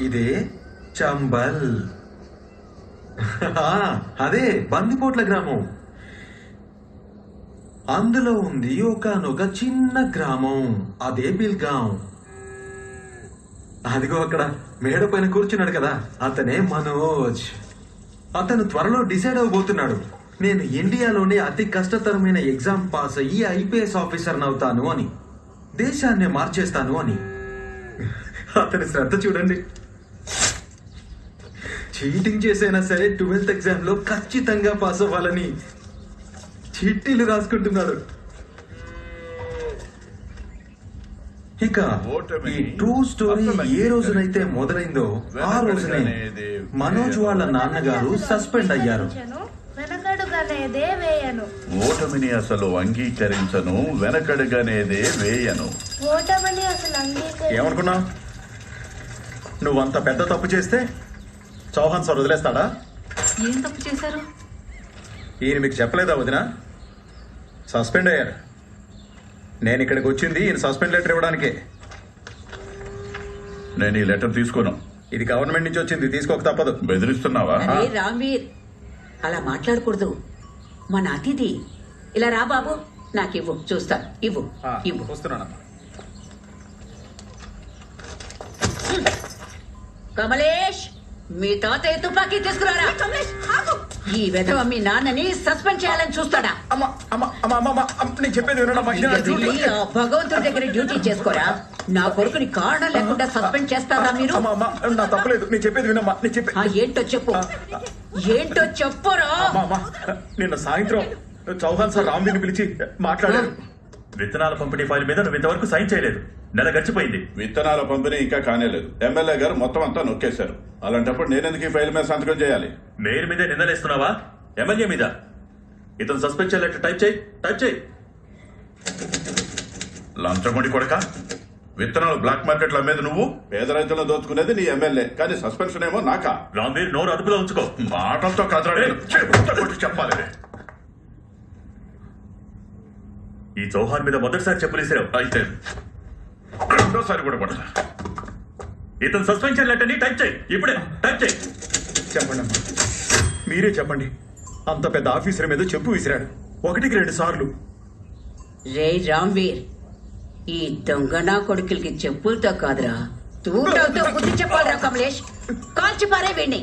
ఇదే చంబల్. అదే బందిపోట్ల గ్రామం. అందులో ఉంది ఒకనొక చిన్న గ్రామం, అదే బిల్గాం. అదిగో అక్కడ మేడ పైన కూర్చున్నాడు కదా, అతనే మనోజ్. అతను త్వరలో డిసైడ్ అవబోతున్నాడు, నేను ఇండియాలోనే అతి కష్టతరమైన ఎగ్జామ్ పాస్ అయ్యి ఐపీఎస్ ఆఫీసర్ అవుతాను అని, దేశాన్ని మార్చేస్తాను అని. అతని శ్రద్ధ చూడండి. చీటింగ్ చేసైనా సరే 12th ఎగ్జామ్ లో ఖచ్చితంగా పాస్ అవ్వాలని చిట్టీలు రాసుకుంటున్నాడు. ఇక ఈ ట్రూ స్టోరీ ఏ రోజునైతే మొదలైందో ఆ రోజునే మనోజ్ వాళ్ళ నాన్నగారు సస్పెండ్ అయ్యారు. వెనకడుగనేదే వేయను. ఓటమిని అసలు అంగీకరించను, వెనకడుగనేదే వేయను. ఓటమిని అసలు అంగీకరించను. ఏమనుకున్నా? నువ్వంత పెద్ద తప్పు చేస్తే చౌహాన్ సార్ వదిలేస్తాడా? ఏం తప్పు చేశారు? ఈయన మీకు చెప్పలేదా వదినా? సస్పెండ్ అయ్యారు. నేను ఇక్కడికి వచ్చింది ఈయన సస్పెండ్ లెటర్ ఇవ్వడానికే. నేను ఈ లెటర్ తీసుకోను. ఇది గవర్నమెంట్ నుంచి వచ్చింది, తీసుకోక తప్పదు. బెదిరిస్తున్నావా? అరే రామ్వీర్, అలా మాట్లాడకూడదు. మన అతిథి. ఇలా రా బాబు, నాకివ్వు, చూస్తా. ఇవ్వు ఇవ్వు. వస్తున్నానమ్మా. కమలేష్, మీ తాతయ్య తుపాకీ తీసుకురారా. ఈ విధవ మీ నాన్నని సస్పెండ్ చేయాలని చూస్తాడా? నేను చెప్పేది వినమ్మా. ఇక వెళ్ళి ఆ భగవంతుడి దగ్గర డ్యూటీ చేసుకోరా. నా కొడుకుని కారణం లేకుండా సస్పెండ్ చేస్తారా మీరు? నా తప్పలేదు, నేను చెప్పేది వినమ్మా. నేను చెప్పే ఏంటో చెప్పు, ఏంటో చెప్పురా. నిన్న సాయంత్రం చౌహాన్ సార్ రామ్వీర్ని పిలిచి మాట్లాడారు. విత్తనాల పంపిణీ ఫైల్ మీద నువ్వు ఇంతవరకు సైన్ చేయలేదు. నెల గడిచిపోయింది. విత్తనాల పంపిణీ ఇంకా కానేలేదు. ఎమ్మెల్యే గారు మొత్తం అంతా నొక్కేశారు. అలాంటప్పుడు నేనెందుకు ఈ ఫైల్ మీద సంతకం చేయాలి? మేయర్ మీదే నిందలేస్తున్నావా? ఎమ్మెల్యే మీద? ఇతను సస్పెండ్ చేయాలంటే టైప్ చేయి. లంచగొండి కొడక, విత్తనాలు బ్లాక్ మార్కెట్ల మీద నువ్వు, పేద రైతులను దోచుకునేది నీ ఎమ్మెల్యే, కానీ సస్పెన్షన్ ఏమో నాకా? రామ్వీర్, నోరు అదుపులో ఉంచుకో. మాటలతో కదరాడే చెప్పాలి. ఈ చౌహాన్ మీద మొదటిసారి చెప్పులేసావు. అయితే రెండోసారి కూడా పడతా. ఇతను సస్పెన్షన్ లెటర్ ని టైప్ చేయి. ఇప్పుడే టైప్ చేయి. చెప్పండి అమ్మా, మీరే చెప్పండి. అంత పెద్ద ఆఫీసర్ మీద చెప్పు విసిరాడు, 1-2 సార్లు. రే రామ్వీర్, ఈ దొంగనా కొడుకులకి చెప్పులతో కాదురా, తూటవుతో బుద్ధి చెప్పాలరా. కమలేష్, కాల్చి పారే వీణ్ణి.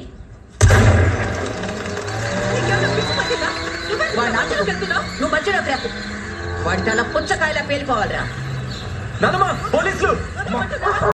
నువ్వు మధ్యలో వాడి తల పుచ్చకాయలా పేలిపోవాలరా. నానమ్మా, పోలీసులు!